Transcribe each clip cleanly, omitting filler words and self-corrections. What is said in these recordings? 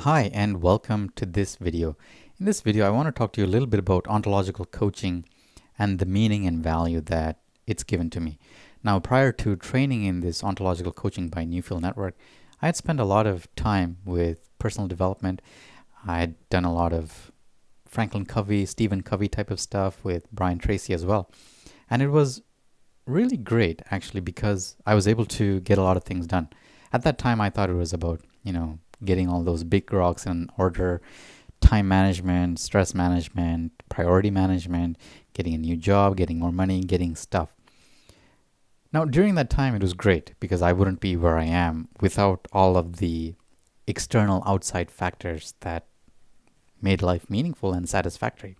Hi and welcome to this video. In this video I want to talk to you a little bit about ontological coaching and the meaning and value that it's given to me. Now, prior to training in this ontological coaching by Newfield Network, I had spent a lot of time with personal development. I had done a lot of Franklin Covey, Stephen Covey type of stuff with Brian Tracy as well. And it was really great actually because I was able to get a lot of things done. At that time I thought it was about, getting all those big rocks in order, time management, stress management, priority management, getting a new job, getting more money, getting stuff. Now, during that time, it was great because I wouldn't be where I am without all of the external outside factors that made life meaningful and satisfactory.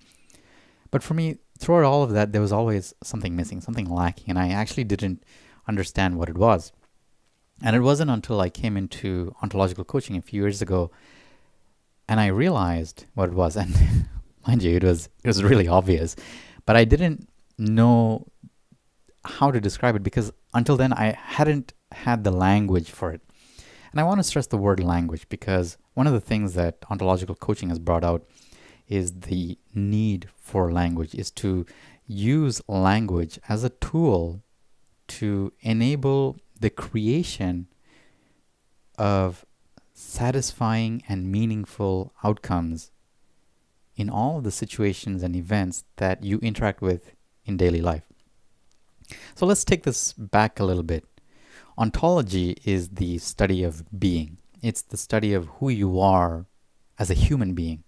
But for me, throughout all of that, there was always something missing, something lacking, and I actually didn't understand what it was. And it wasn't until I came into ontological coaching a few years ago and I realized what it was. And mind you, it was really obvious, but I didn't know how to describe it because until then I hadn't had the language for it. And I want to stress the word language because one of the things that ontological coaching has brought out is the need for language, is to use language as a tool to enable the creation of satisfying and meaningful outcomes in all of the situations and events that you interact with in daily life. So let's take this back a little bit. Ontology is the study of being. It's the study of who you are as a human being,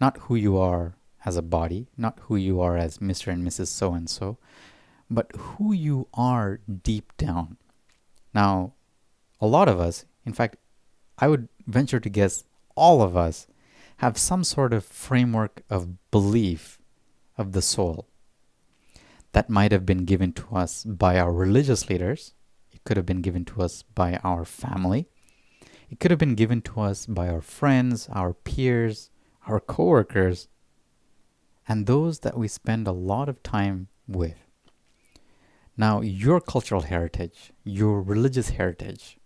not who you are as a body, not who you are as Mr. and Mrs. So-and-so, but who you are deep down. Now, a lot of us, in fact, I would venture to guess all of us, have some sort of framework of belief of the soul that might have been given to us by our religious leaders. It could have been given to us by our family. It could have been given to us by our friends, our peers, our coworkers, and those that we spend a lot of time with. Now, your cultural heritage, your religious heritage,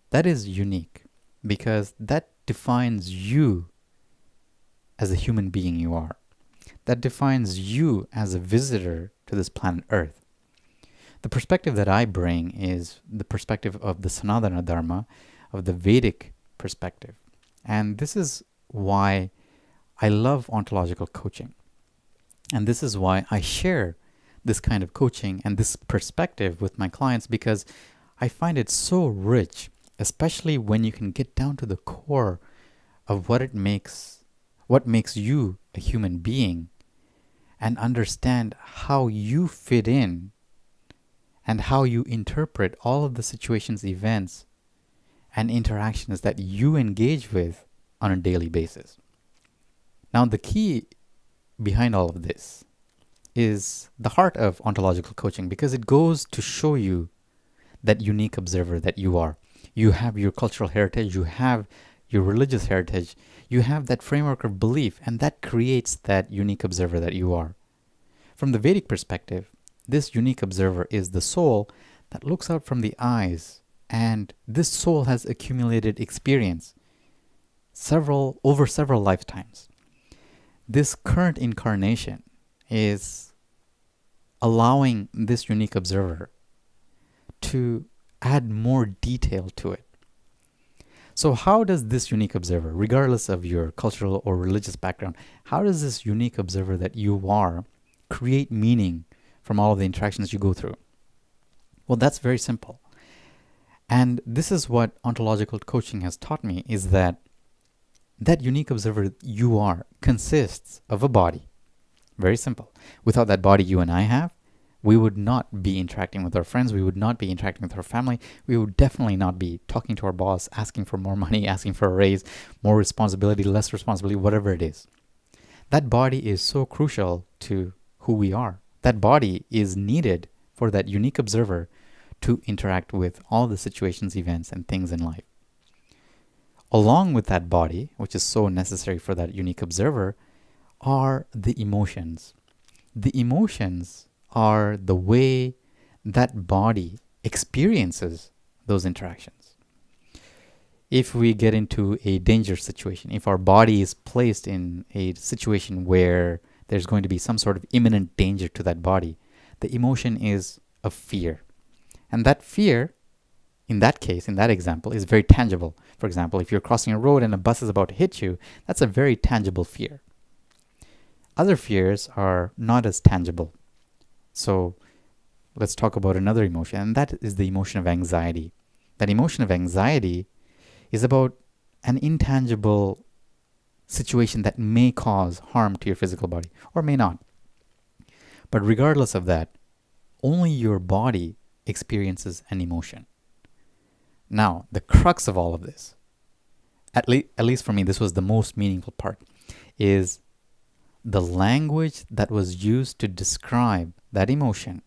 that is unique because that defines you as a human being you are. That defines you as a visitor to this planet Earth. The perspective that I bring is the perspective of the Sanatana Dharma, of the Vedic perspective. And this is why I love ontological coaching. And this is why I share this kind of coaching and this perspective with my clients, because I find it so rich, especially when you can get down to the core of what makes you a human being and understand how you fit in and how you interpret all of the situations, events, and interactions that you engage with on a daily basis. Now, the key behind all of this is the heart of ontological coaching because it goes to show you that unique observer that you are. You have your cultural heritage, you have your religious heritage, you have that framework of belief, and that creates that unique observer that you are. From the Vedic perspective, this unique observer is the soul that looks out from the eyes, and this soul has accumulated experience over several lifetimes. This current incarnation is allowing this unique observer to add more detail to it. So how does this unique observer, regardless of your cultural or religious background, how does this unique observer that you are create meaning from all of the interactions you go through? Well, that's very simple. And this is what ontological coaching has taught me, is that unique observer you are consists of a body. Very simple. Without that body you and I have, we would not be interacting with our friends. We would not be interacting with our family. We would definitely not be talking to our boss, asking for more money, asking for a raise, more responsibility, less responsibility, whatever it is. That body is so crucial to who we are. That body is needed for that unique observer to interact with all the situations, events, and things in life. Along with that body, which is so necessary for that unique observer, are the emotions. The emotions are the way that body experiences those interactions. if we get into a dangerous situation, if our body is placed in a situation where there's going to be some sort of imminent danger to that body, the emotion is of fear. And that fear, in that case, in that example, is very tangible. For example, if you're crossing a road and a bus is about to hit you, that's a very tangible fear. Other fears are not as tangible. So let's talk about another emotion, and that is the emotion of anxiety. That emotion of anxiety is about an intangible situation that may cause harm to your physical body or may not. But regardless of that, only your body experiences an emotion. Now, the crux of all of this, at least for me, this was the most meaningful part, is the language that was used to describe that emotion,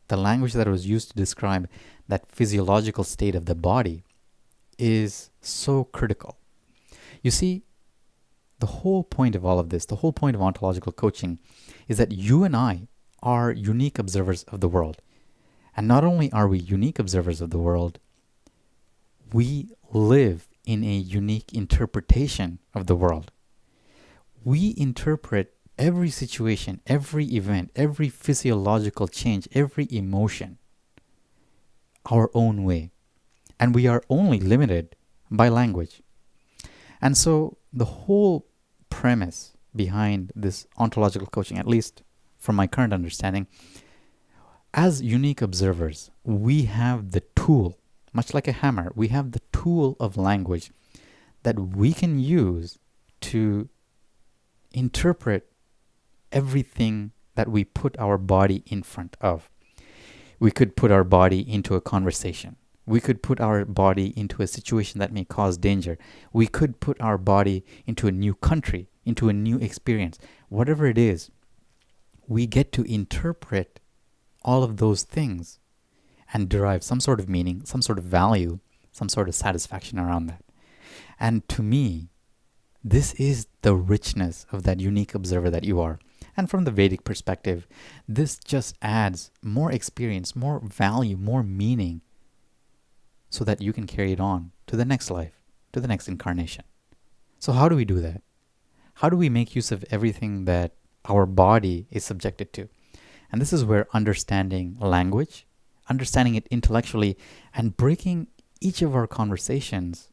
the language that was used to describe that physiological state of the body is so critical. You see, the whole point of all of this, the whole point of ontological coaching is that you and I are unique observers of the world. And not only are we unique observers of the world, we live in a unique interpretation of the world. We interpret every situation, every event, every physiological change, every emotion our own way. And we are only limited by language. And so the whole premise behind this ontological coaching, at least from my current understanding, as unique observers, we have the tool, much like a hammer, we have the tool of language that we can use to interpret everything that we put our body in front of. We could put our body into a conversation. We could put our body into a situation that may cause danger. We could put our body into a new country, into a new experience. Whatever it is, we get to interpret all of those things and derive some sort of meaning, some sort of value, some sort of satisfaction around that. And to me, this is the richness of that unique observer that you are. And from the Vedic perspective, this just adds more experience, more value, more meaning, so that you can carry it on to the next life, to the next incarnation. So how do we do that? How do we make use of everything that our body is subjected to? And this is where understanding language, understanding it intellectually, and breaking each of our conversations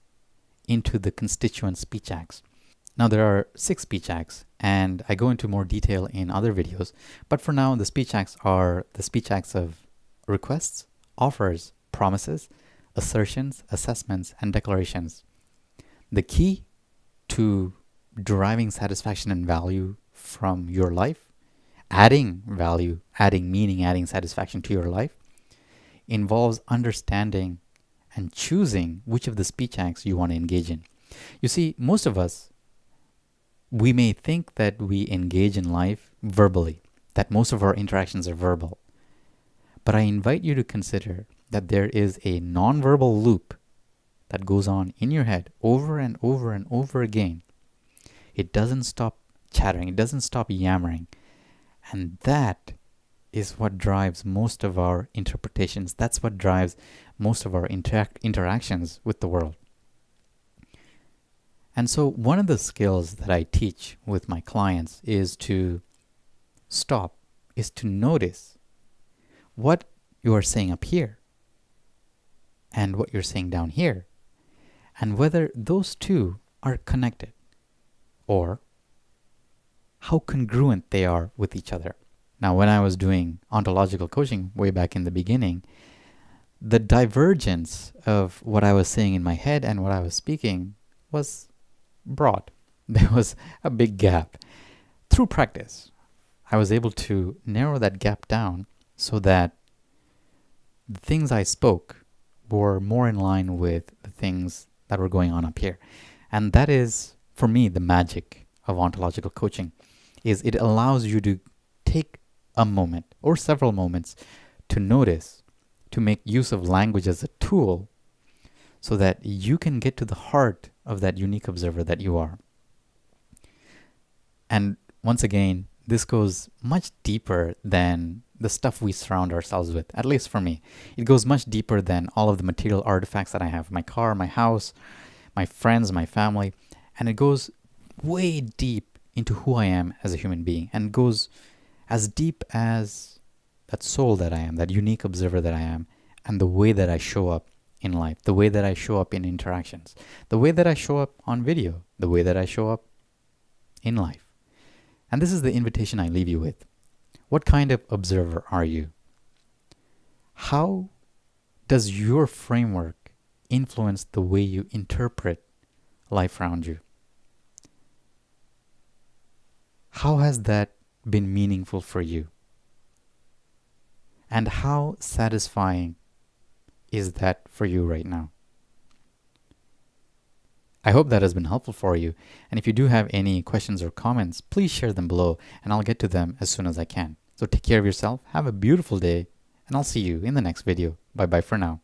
into the constituent speech acts. Now, there are 6 speech acts, and I go into more detail in other videos. But for now, the speech acts are the speech acts of requests, offers, promises, assertions, assessments, and declarations. The key to deriving satisfaction and value from your life, adding value, adding meaning, adding satisfaction to your life, involves understanding and choosing which of the speech acts you want to engage in. You see, most of us, we may think that we engage in life verbally, that most of our interactions are verbal. But I invite you to consider that there is a non-verbal loop that goes on in your head over and over and over again. It doesn't stop chattering, it doesn't stop yammering. And that is what drives most of our interpretations. That's what drives most of our interactions with the world. And so one of the skills that I teach with my clients is to stop, is to notice what you are saying up here and what you're saying down here, and whether those two are connected or how congruent they are with each other. Now, when I was doing ontological coaching way back in the beginning, the divergence of what I was saying in my head and what I was speaking was broad. There was a big gap. Through practice, I was able to narrow that gap down so that the things I spoke were more in line with the things that were going on up here. And that is, for me, the magic of ontological coaching, is it allows you to take a moment or several moments to notice, to make use of language as a tool so that you can get to the heart of that unique observer that you are. And once again, this goes much deeper than the stuff we surround ourselves with, at least for me. It goes much deeper than all of the material artifacts that I have, my car, my house, my friends, my family, and it goes way deep into who I am as a human being, and goes as deep as that soul that I am, that unique observer that I am, and the way that I show up in life, the way that I show up in interactions, the way that I show up on video, the way that I show up in life. And this is the invitation I leave you with. What kind of observer are you? How does your framework influence the way you interpret life around you? How has that been meaningful for you? And how satisfying is that for you right now? I hope that has been helpful for you. And if you do have any questions or comments, please share them below and I'll get to them as soon as I can. So take care of yourself, have a beautiful day, and I'll see you in the next video. Bye bye for now.